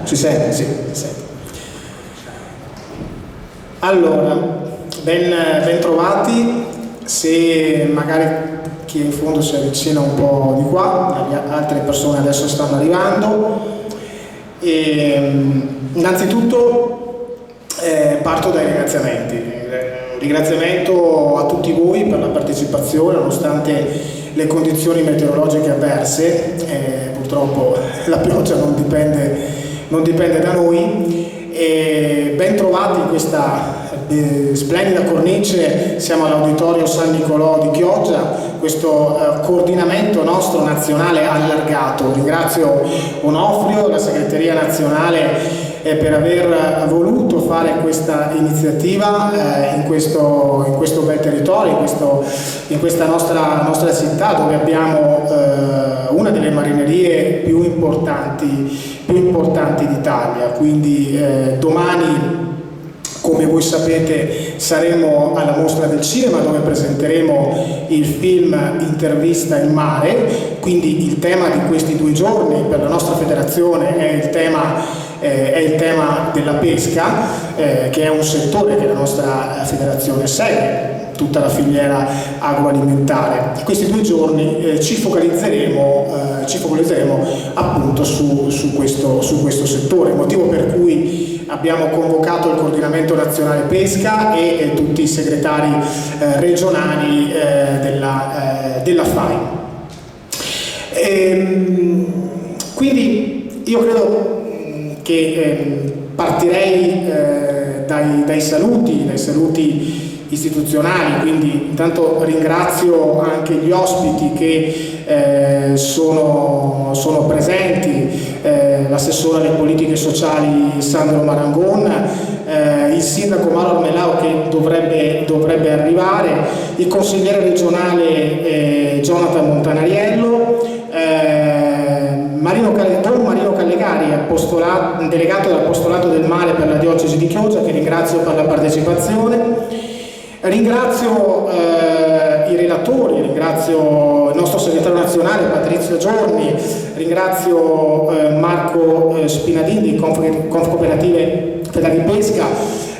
Ci senti? Sì, ci senti. Allora, ben trovati. Se magari chi è in fondo si avvicina un po' di qua, altre persone adesso stanno arrivando. Innanzitutto parto dai ringraziamenti. Un ringraziamento a tutti voi per la partecipazione, nonostante le condizioni meteorologiche avverse. Purtroppo la pioggia non dipende da noi. Ben trovati in questa splendida cornice. Siamo all'Auditorio San Nicolò di Chioggia, questo coordinamento nostro nazionale allargato. Ringrazio Onofrio, la segreteria nazionale, per aver voluto fare questa iniziativa in questo bel territorio, in questa nostra città, dove abbiamo una delle marinerie più importanti d'Italia. Quindi domani, come voi sapete, saremo alla Mostra del Cinema, dove presenteremo il film Intervista in mare. Quindi il tema di questi 2 giorni per la nostra federazione è il tema della pesca, che è un settore che la nostra federazione segue, tutta la filiera agroalimentare. In questi 2 giorni ci focalizzeremo appunto su questo settore, motivo per cui abbiamo convocato il coordinamento nazionale pesca e tutti i segretari regionali della FAI. Quindi io credo che partirei dai saluti istituzionali. Quindi intanto ringrazio anche gli ospiti che sono presenti, l'assessore alle politiche sociali Sandro Marangon, il sindaco Mauro Armelao che dovrebbe arrivare, il consigliere regionale Jonathan Montanariello, Marino Callegari, delegato dell'Apostolato del Mare per la Diocesi di Chioggia, che ringrazio per la partecipazione. Ringrazio i relatori, ringrazio il nostro segretario nazionale Patrizio Giorni, ringrazio Marco Spinadini di Confcooperative Federali Pesca,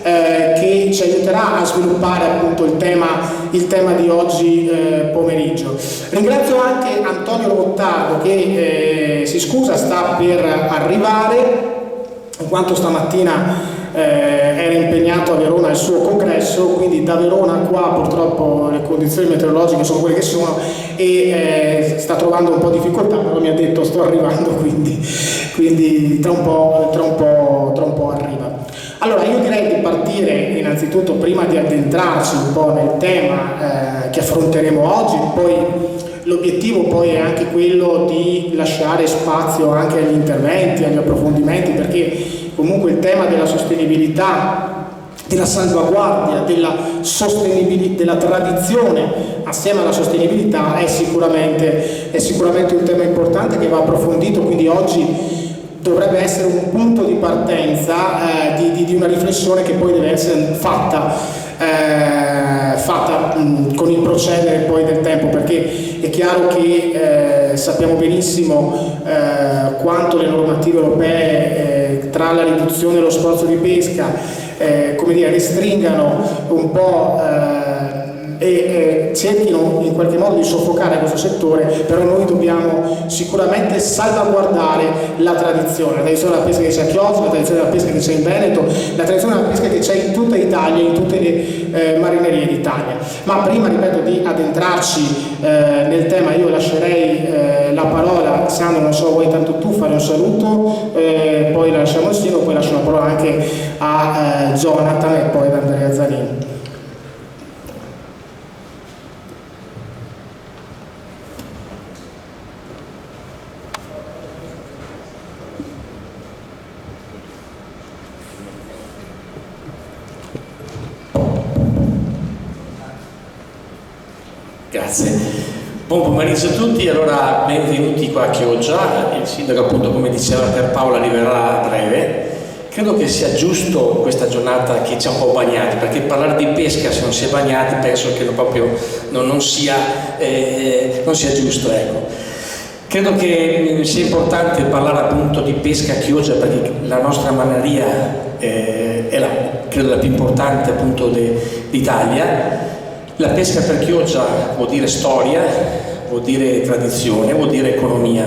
che ci aiuterà a sviluppare appunto il tema di oggi pomeriggio. Ringrazio anche Antonio Lottardo che si scusa, sta per arrivare, in quanto stamattina era impegnato a Verona al suo congresso, quindi da Verona qua purtroppo le condizioni meteorologiche sono quelle che sono e sta trovando un po' di difficoltà, però mi ha detto sto arrivando, quindi tra un po' arriva. Allora io direi di partire innanzitutto, prima di addentrarci un po' nel tema che affronteremo oggi. Poi l'obiettivo poi è anche quello di lasciare spazio anche agli interventi, agli approfondimenti, perché comunque il tema della sostenibilità, della salvaguardia, della tradizione assieme alla sostenibilità è sicuramente un tema importante che va approfondito. Quindi oggi dovrebbe essere un punto di partenza di una riflessione che poi deve essere fatta con il procedere poi del tempo, perché è chiaro che sappiamo benissimo quanto le normative europee, tra la riduzione dello sforzo di pesca, restringano un po' e cerchino in qualche modo di soffocare questo settore, però noi dobbiamo sicuramente salvaguardare la tradizione della pesca che c'è a Chioggia, la tradizione della pesca che c'è in Veneto, la tradizione della pesca che c'è in tutta Italia, in tutte le marinerie d'Italia. Ma prima, ripeto, di addentrarci nel tema, io lascerei la parola, Sandro, non so, vuoi intanto tu fare un saluto, poi lasciamo il sino, poi lascio la parola anche a Jonathan e poi ad Andrea Zanini. Grazie. Buon pomeriggio a tutti, allora benvenuti qua a Chioggia. Il sindaco, appunto, come diceva Pierpaolo, arriverà a breve. Credo che sia giusto questa giornata che ci ha un po' bagnati, perché parlare di pesca se non si è bagnati penso che non sia giusto, ecco. Credo che sia importante parlare appunto di pesca a Chioggia, perché la nostra maneria è credo la più importante appunto d'Italia. La pesca per Chioggia vuol dire storia, vuol dire tradizione, vuol dire economia.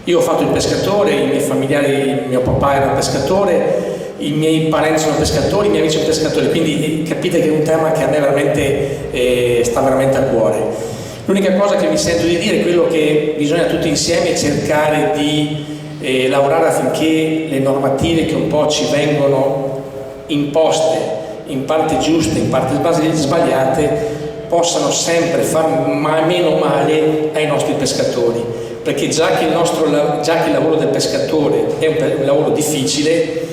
Io ho fatto il pescatore, i miei familiari, mio papà era pescatore, i miei parenti sono pescatori, i miei amici sono pescatori, quindi capite che è un tema che a me veramente sta veramente a cuore. L'unica cosa che mi sento di dire è quello che bisogna tutti insieme cercare di lavorare affinché le normative che un po' ci vengono imposte, in parte giuste, in parte sbagliate, possano sempre far meno male ai nostri pescatori, perché già che il lavoro del pescatore è un lavoro difficile,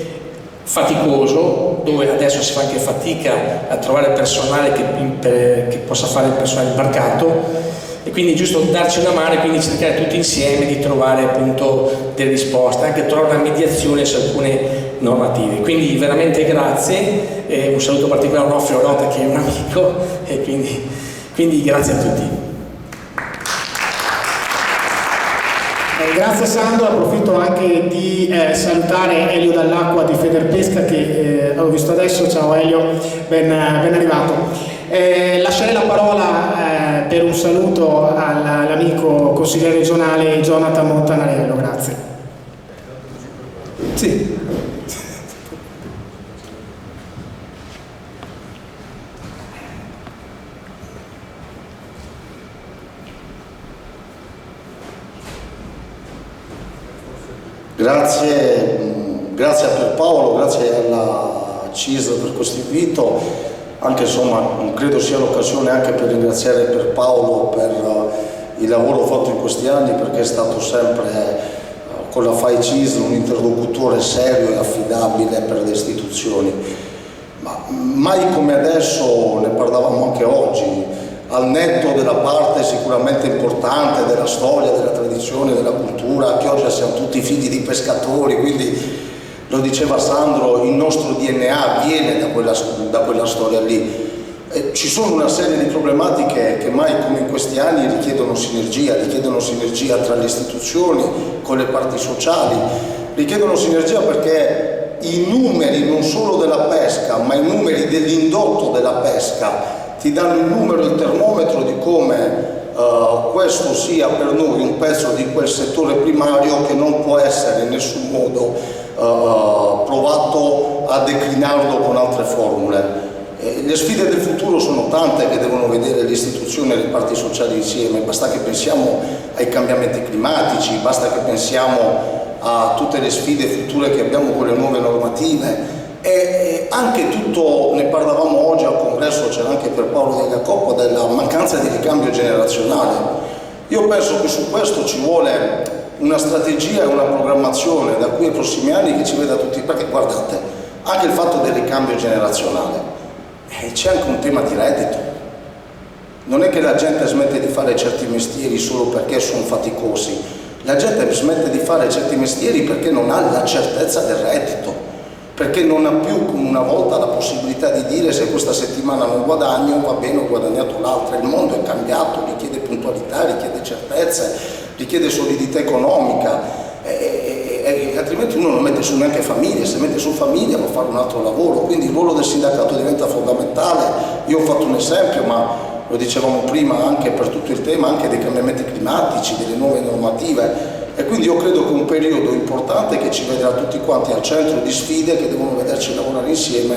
faticoso, dove adesso si fa anche fatica a trovare personale che possa fare il personale imbarcato, e quindi è giusto darci una mano e quindi cercare tutti insieme di trovare appunto delle risposte, anche trovare una mediazione su alcune normative. Quindi veramente grazie, un saluto particolare a Onofrio Rota che è un amico, e quindi grazie a tutti. Grazie Sandro, approfitto anche di salutare Elio Dall'Acqua di Federpesca che ho visto adesso. Ciao Elio, ben arrivato. Lascerei la parola per un saluto all'amico consigliere regionale Jonathan Montanarello, grazie. Sì. Grazie a Pierpaolo, grazie alla CISL per questo invito, anche insomma credo sia l'occasione anche per ringraziare Pierpaolo per il lavoro fatto in questi anni, perché è stato sempre con la FAI CISL un interlocutore serio e affidabile per le istituzioni, ma mai come adesso, ne parlavamo anche oggi, al netto della parte sicuramente importante della storia, della tradizione, della cultura. A Chioggia siamo tutti figli di pescatori, quindi lo diceva Sandro, il nostro DNA viene da quella storia lì. Ci sono una serie di problematiche che mai come in questi anni richiedono sinergia tra le istituzioni, con le parti sociali, richiedono sinergia perché i numeri non solo della pesca, ma i numeri dell'indotto della pesca ti danno il numero, il termometro di come questo sia per noi un pezzo di quel settore primario che non può essere in nessun modo provato a declinarlo con altre formule. Le sfide del futuro sono tante che devono vedere le istituzioni e le parti sociali insieme, basta che pensiamo ai cambiamenti climatici, basta che pensiamo a tutte le sfide future che abbiamo con le nuove normative. E anche tutto, ne parlavamo oggi al congresso, c'era anche Pierpaolo Della Coppa, della mancanza di ricambio generazionale. Io penso che su questo ci vuole una strategia e una programmazione da qui ai prossimi anni che ci veda tutti, perché guardate, anche il fatto del ricambio generazionale, c'è anche un tema di reddito. Non è che la gente smette di fare certi mestieri solo perché sono faticosi, la gente smette di fare certi mestieri perché non ha la certezza del reddito, perché non ha più come una volta la possibilità di dire se questa settimana non guadagno, va bene, ho guadagnato l'altra. Il mondo è cambiato, richiede puntualità, richiede certezze, richiede solidità economica, e altrimenti uno non mette su neanche famiglia, se mette su famiglia può fare un altro lavoro, quindi il ruolo del sindacato diventa fondamentale. Io ho fatto un esempio, ma lo dicevamo prima anche per tutto il tema anche dei cambiamenti climatici, delle nuove normative. E quindi io credo che è un periodo importante che ci vedrà tutti quanti al centro di sfide che devono vederci lavorare insieme,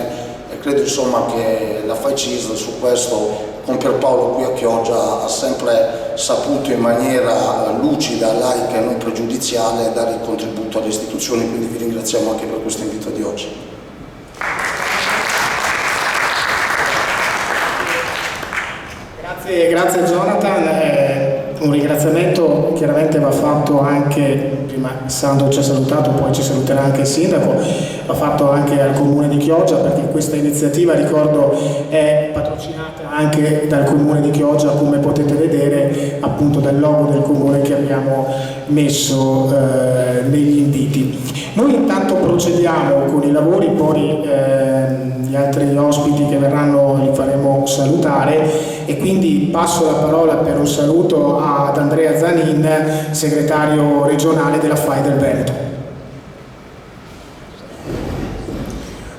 e credo insomma che la FAI CISL su questo con Pierpaolo qui a Chioggia ha sempre saputo in maniera lucida, laica e non pregiudiziale dare il contributo alle istituzioni, quindi vi ringraziamo anche per questo invito di oggi. Grazie Jonathan. Un ringraziamento chiaramente va fatto anche, prima Sandro ci ha salutato, poi ci saluterà anche il sindaco, va fatto anche al comune di Chioggia, perché questa iniziativa, ricordo, è patrocinata anche dal comune di Chioggia, come potete vedere appunto dal logo del comune che abbiamo messo negli inviti. Noi intanto procediamo con i lavori, poi gli altri ospiti che verranno li faremo salutare, e quindi passo la parola per un saluto ad Andrea Zanin, segretario regionale della FAI del Veneto.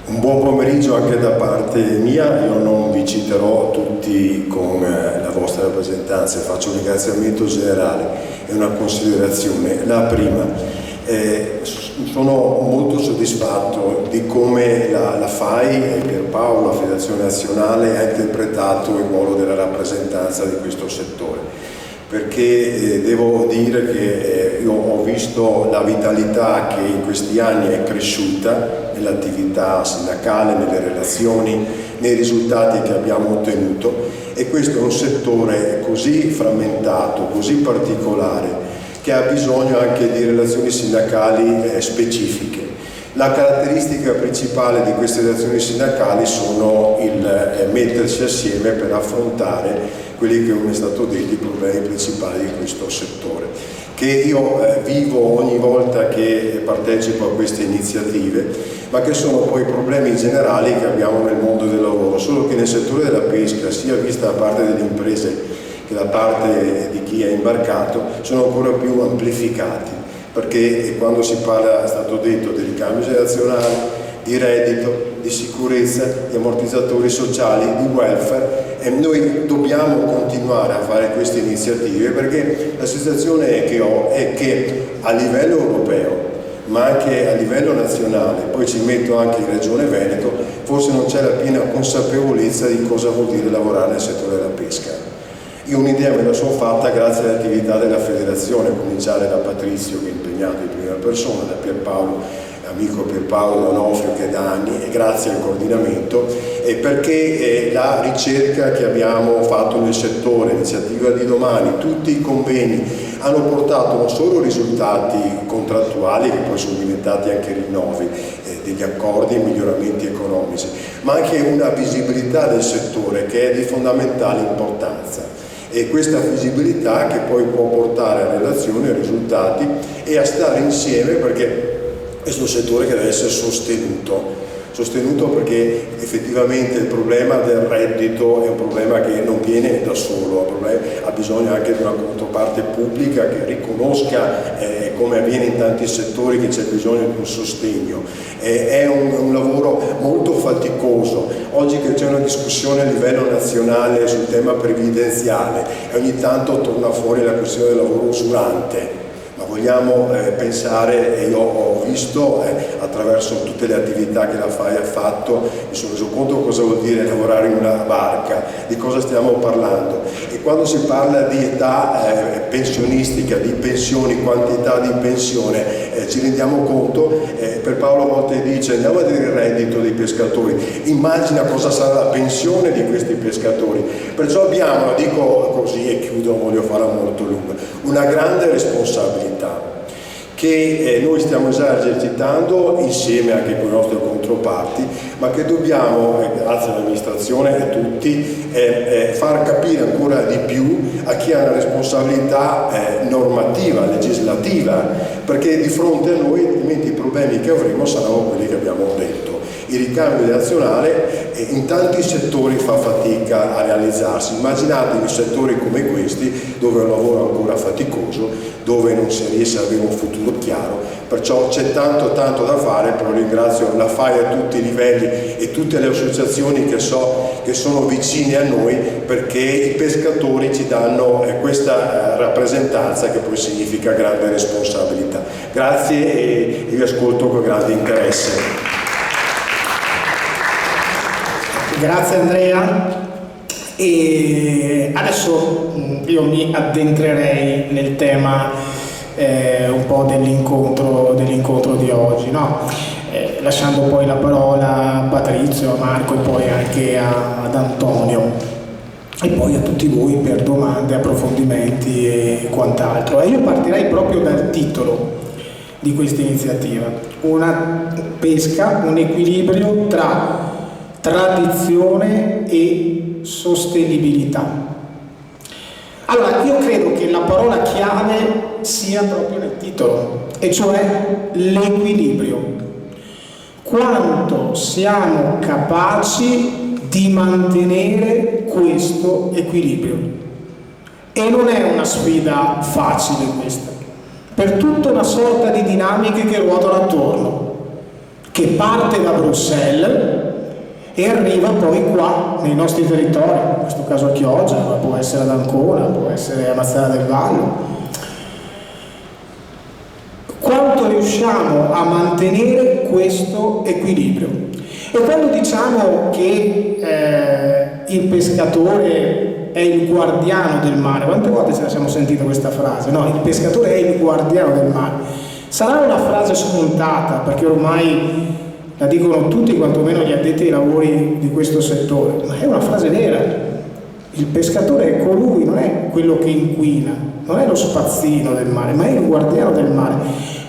Un buon pomeriggio anche da parte mia. Io non vi citerò tutti con la vostra rappresentanza, faccio un ringraziamento generale e una considerazione. La prima, sono molto soddisfatto di come la FAI e Pierpaolo, la Federazione Nazionale, ha interpretato il ruolo della rappresentanza di questo settore, perché devo dire che io ho visto la vitalità che in questi anni è cresciuta nell'attività sindacale, nelle relazioni, nei risultati che abbiamo ottenuto, e questo è un settore così frammentato, così particolare, che ha bisogno anche di relazioni sindacali specifiche. La caratteristica principale di queste relazioni sindacali sono il mettersi assieme per affrontare quelli che, come è stato detto, i problemi principali di questo settore, che io vivo ogni volta che partecipo a queste iniziative, ma che sono poi problemi generali che abbiamo nel mondo del lavoro, solo che nel settore della pesca, sia vista da parte delle imprese che da parte di chi è imbarcato, sono ancora più amplificati, perché quando si parla, è stato detto, del ricambio generazionale, di reddito, di sicurezza, di ammortizzatori sociali, di welfare, e noi dobbiamo continuare a fare queste iniziative, perché la sensazione che ho è che a livello europeo, ma anche a livello nazionale, poi ci metto anche in Regione Veneto, forse non c'è la piena consapevolezza di cosa vuol dire lavorare nel settore della pesca. Io un'idea me la sono fatta grazie all'attività della federazione, a cominciare da Patrizio, che è impegnato in prima persona, da Pierpaolo, amico Pierpaolo D'Onofrio, che è da anni, e grazie al coordinamento, perché la ricerca che abbiamo fatto nel settore, l'iniziativa di domani, tutti i convegni hanno portato non solo risultati contrattuali, che poi sono diventati anche rinnovi degli accordi e miglioramenti economici, ma anche una visibilità del settore che è di fondamentale importanza. E questa visibilità che poi può portare a relazioni, a risultati e a stare insieme, perché questo è un settore che deve essere sostenuto perché effettivamente il problema del reddito è un problema che non viene da solo, ha bisogno anche di una controparte pubblica che riconosca, come avviene in tanti settori, che c'è bisogno di un sostegno. È un lavoro molto faticoso. Oggi che c'è una discussione a livello nazionale sul tema previdenziale e ogni tanto torna fuori la questione del lavoro usurante, ma vogliamo pensare, e io ho visto attraverso tutte le attività che la FAI ha fatto, mi sono reso conto cosa vuol dire lavorare in una barca, di cosa stiamo parlando, e quando si parla di età pensionistica, di pensioni, quantità di pensione, ci rendiamo conto, per Paolo a volte dice andiamo a vedere il reddito dei pescatori, immagina cosa sarà la pensione di questi pescatori, perciò abbiamo, lo dico così e chiudo, non voglio farla molto lunga, una grande responsabilità che noi stiamo esercitando insieme anche con i nostri controparti, ma che dobbiamo, grazie all'amministrazione e a tutti, far capire ancora di più a chi ha una responsabilità normativa, legislativa, perché di fronte a noi altrimenti i problemi che avremo saranno quelli che abbiamo detto. Il ricambio generazionale in tanti settori fa fatica a realizzarsi, immaginatevi settori come questi dove è un lavoro ancora faticoso, dove non si riesce ad avere un futuro chiaro, perciò c'è tanto da fare, però ringrazio la FAI a tutti i livelli e tutte le associazioni che so che sono vicine a noi, perché i pescatori ci danno questa rappresentanza che poi significa grande responsabilità. Grazie e vi ascolto con grande interesse. Grazie Andrea, e adesso io mi addentrerei nel tema un po' dell'incontro di oggi, no? Lasciando poi la parola a Patrizio, a Marco e poi anche ad Antonio e poi a tutti voi per domande, approfondimenti e quant'altro. E io partirei proprio dal titolo di questa iniziativa, una pesca, un equilibrio tra tradizione e sostenibilità. Allora, io credo che la parola chiave sia proprio nel titolo, e cioè l'equilibrio. Quanto siamo capaci di mantenere questo equilibrio. E non è una sfida facile questa, per tutta una sorta di dinamiche che ruotano attorno, che parte da Bruxelles e arriva poi qua nei nostri territori, in questo caso a Chioggia, ma può essere ad Ancona, può essere a Mazzara del Vallo. Quanto riusciamo a mantenere questo equilibrio? E quando diciamo che il pescatore è il guardiano del mare, quante volte ce la siamo sentita questa frase? No, il pescatore è il guardiano del mare. Sarà una frase scontata, perché ormai la dicono tutti, quantomeno gli addetti ai lavori di questo settore, ma è una frase vera. Il pescatore è colui, non è quello che inquina, non è lo spazzino del mare, ma è il guardiano del mare,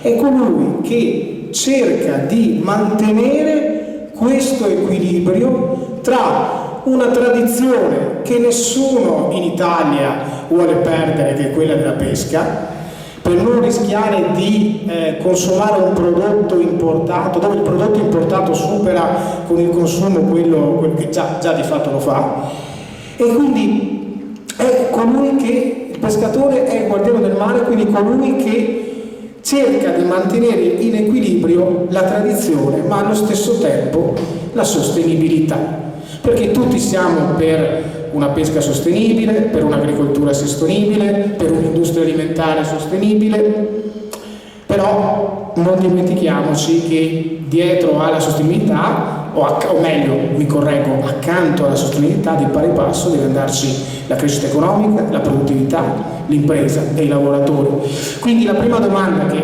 è colui che cerca di mantenere questo equilibrio tra una tradizione che nessuno in Italia vuole perdere, che è quella della pesca, per non rischiare di consumare un prodotto importato, dove il prodotto importato supera con il consumo quello che già di fatto lo fa, e quindi è colui che, il pescatore è il guardiano del mare, quindi colui che cerca di mantenere in equilibrio la tradizione, ma allo stesso tempo la sostenibilità, perché tutti siamo per una pesca sostenibile, per un'agricoltura sostenibile, per un'industria alimentare sostenibile, però non dimentichiamoci che dietro alla sostenibilità, o meglio, mi correggo, accanto alla sostenibilità di pari passo deve andarci la crescita economica, la produttività, l'impresa e i lavoratori. Quindi la prima domanda, che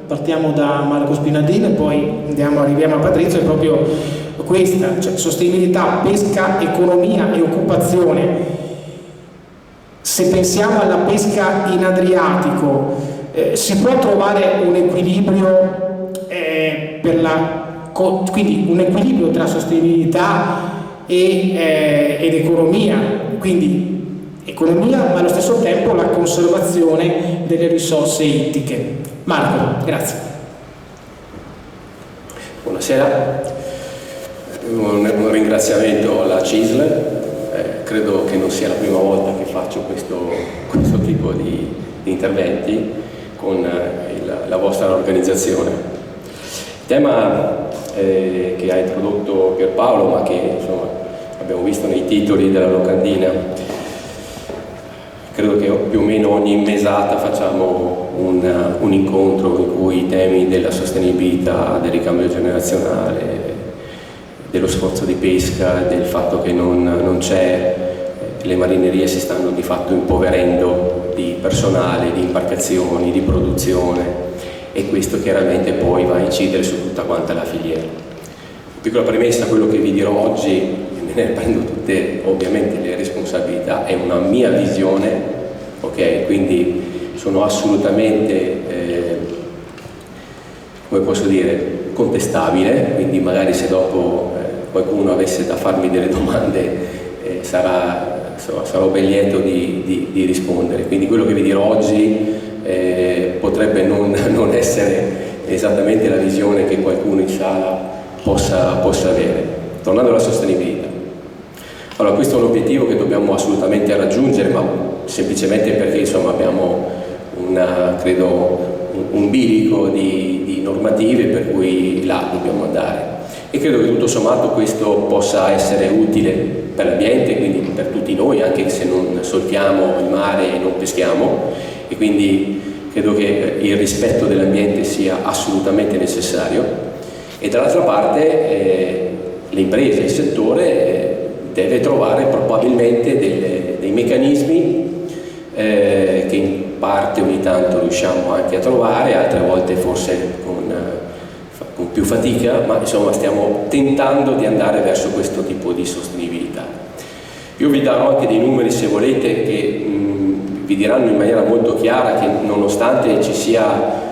partiamo da Marco Spinadino e poi arriviamo a Patrizio, è proprio questa, cioè sostenibilità, pesca, economia e occupazione. Se pensiamo alla pesca in Adriatico, si può trovare un equilibrio quindi un equilibrio tra sostenibilità ed economia, quindi economia ma allo stesso tempo la conservazione delle risorse ittiche. Marco, grazie. Buonasera, un ringraziamento alla CISL, credo che non sia la prima volta che faccio questo tipo di interventi con la vostra organizzazione. Il tema che ha introdotto Pierpaolo, ma che insomma abbiamo visto nei titoli della locandina, credo che più o meno ogni mesata facciamo un incontro in cui i temi della sostenibilità, del ricambio generazionale, dello sforzo di pesca, del fatto che non c'è, le marinerie si stanno di fatto impoverendo di personale, di imbarcazioni, di produzione, e questo chiaramente poi va a incidere su tutta quanta la filiera. Piccola premessa, quello che vi dirò oggi, me ne prendo tutte ovviamente le responsabilità, è una mia visione, ok? Quindi sono assolutamente, come posso dire, contestabile, quindi magari se dopo qualcuno avesse da farmi delle domande sarò ben lieto di rispondere. Quindi quello che vi dirò oggi potrebbe non essere esattamente la visione che qualcuno in sala possa avere. Tornando alla sostenibilità. Allora, questo è un obiettivo che dobbiamo assolutamente raggiungere, ma semplicemente perché insomma abbiamo credo un bilico di normative per cui là dobbiamo andare. E credo che tutto sommato questo possa essere utile per l'ambiente, quindi per tutti noi, anche se non solchiamo il mare e non peschiamo, e quindi credo che il rispetto dell'ambiente sia assolutamente necessario. E dall'altra parte le imprese, il settore deve trovare probabilmente dei meccanismi che in parte ogni tanto riusciamo anche a trovare, altre volte forse con più fatica, ma insomma stiamo tentando di andare verso questo tipo di sostenibilità. Io vi darò anche dei numeri, se volete, che vi diranno in maniera molto chiara che nonostante ci sia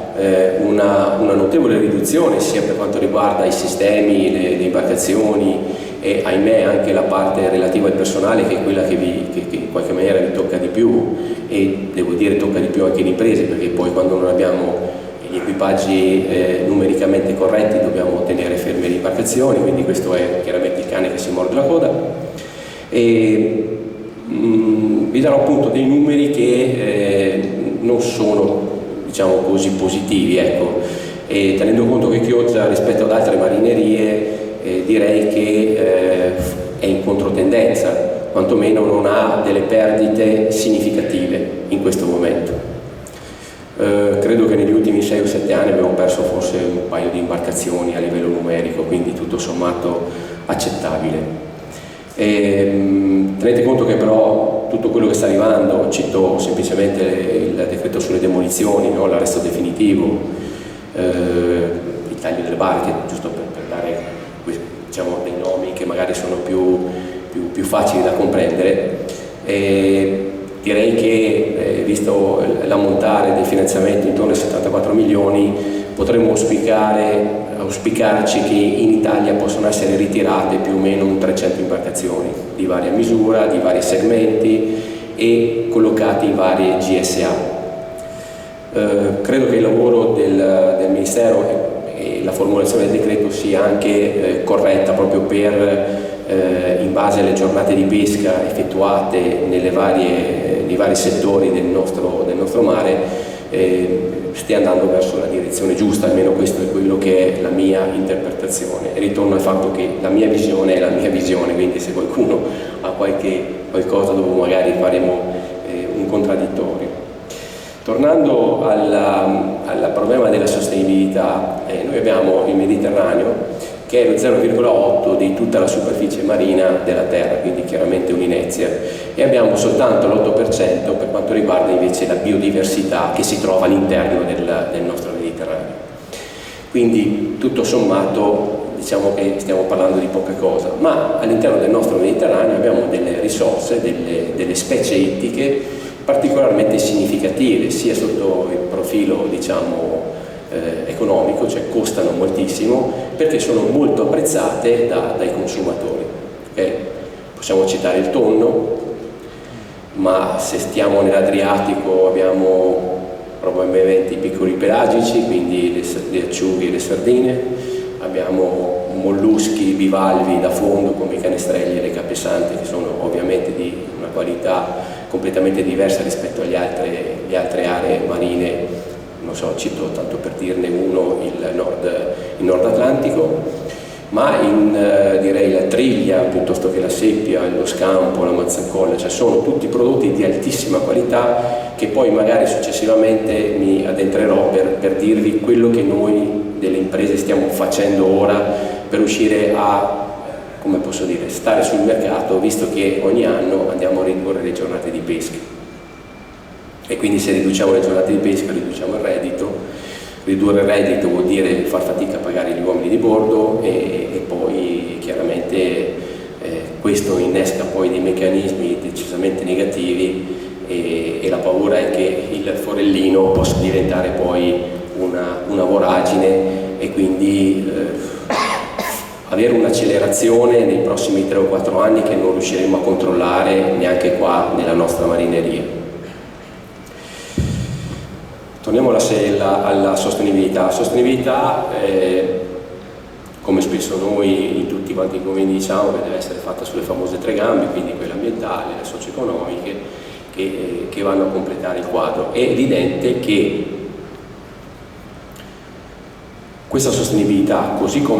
una notevole riduzione sia per quanto riguarda i sistemi, le imbarcazioni e ahimè anche la parte relativa al personale, che è quella che in qualche maniera vi tocca di più, e devo dire tocca di più anche le imprese, perché poi quando non abbiamo gli equipaggi numericamente corretti dobbiamo tenere ferme le imbarcazioni, quindi questo è chiaramente il cane che si morde la coda. E vi darò appunto dei numeri che non sono, diciamo così, positivi, ecco. E tenendo conto che Chioggia rispetto ad altre marinerie direi che è in controtendenza, quantomeno non ha delle perdite significative in questo momento. Credo che negli ultimi 6 o 7 anni abbiamo perso forse un paio di imbarcazioni a livello numerico, quindi tutto sommato accettabile. Tenete conto che però tutto quello che sta arrivando, cito semplicemente il decreto sulle demolizioni, no? L'arresto definitivo, il taglio delle barche, giusto per dare, diciamo, dei nomi che magari sono più facili da comprendere. Direi che visto l'ammontare dei finanziamenti intorno ai 74 milioni, potremmo auspicarci che in Italia possono essere ritirate più o meno 300 imbarcazioni di varia misura, di vari segmenti e collocate in varie GSA. Credo che il lavoro del Ministero e la formulazione del decreto sia anche corretta proprio per, in base alle giornate di pesca effettuate nei vari settori del nostro mare, stia andando verso la direzione giusta, almeno questo è quello che è la mia interpretazione. E ritorno al fatto che la mia visione è la mia visione, quindi se qualcuno ha qualcosa dove magari faremo un contraddittorio. Tornando al problema della sostenibilità, noi abbiamo il Mediterraneo che è lo 0,8 di tutta la superficie marina della Terra, quindi chiaramente un'inezia, e abbiamo soltanto l'8% per quanto riguarda invece la biodiversità che si trova all'interno del nostro Mediterraneo. Quindi tutto sommato diciamo che stiamo parlando di poca cosa, ma all'interno del nostro Mediterraneo abbiamo delle risorse, delle specie ittiche particolarmente significative, sia sotto il profilo, diciamo, economico, cioè costano moltissimo, perché sono molto apprezzate dai consumatori. Okay? Possiamo citare il tonno, ma se stiamo nell'Adriatico abbiamo probabilmente i piccoli pelagici, quindi le acciughe e le sardine, abbiamo molluschi bivalvi da fondo come i canestrelli e le capesante, che sono ovviamente di una qualità completamente diversa rispetto alle altre aree marine. Non so, cito tanto per dirne uno il Nord Atlantico, ma direi la triglia piuttosto che la seppia, lo scampo, la mazzancolla, cioè sono tutti prodotti di altissima qualità che poi magari successivamente mi addentrerò per dirvi quello che noi delle imprese stiamo facendo ora per riuscire a, come posso dire, stare sul mercato, visto che ogni anno andiamo a ridurre le giornate di pesca. E quindi se riduciamo le giornate di pesca riduciamo il reddito. Ridurre il reddito vuol dire far fatica a pagare gli uomini di bordo e poi chiaramente questo innesca poi dei meccanismi decisamente negativi e la paura è che il forellino possa diventare poi una voragine e quindi avere un'accelerazione nei prossimi 3 o 4 anni che non riusciremo a controllare neanche qua nella nostra marineria. Torniamo alla sostenibilità. La sostenibilità, come spesso noi in tutti quanti i convegni diciamo, che deve essere fatta sulle famose 3 gambe, quindi quelle ambientali, le socio-economiche, che vanno a completare il quadro. È evidente che questa sostenibilità, così come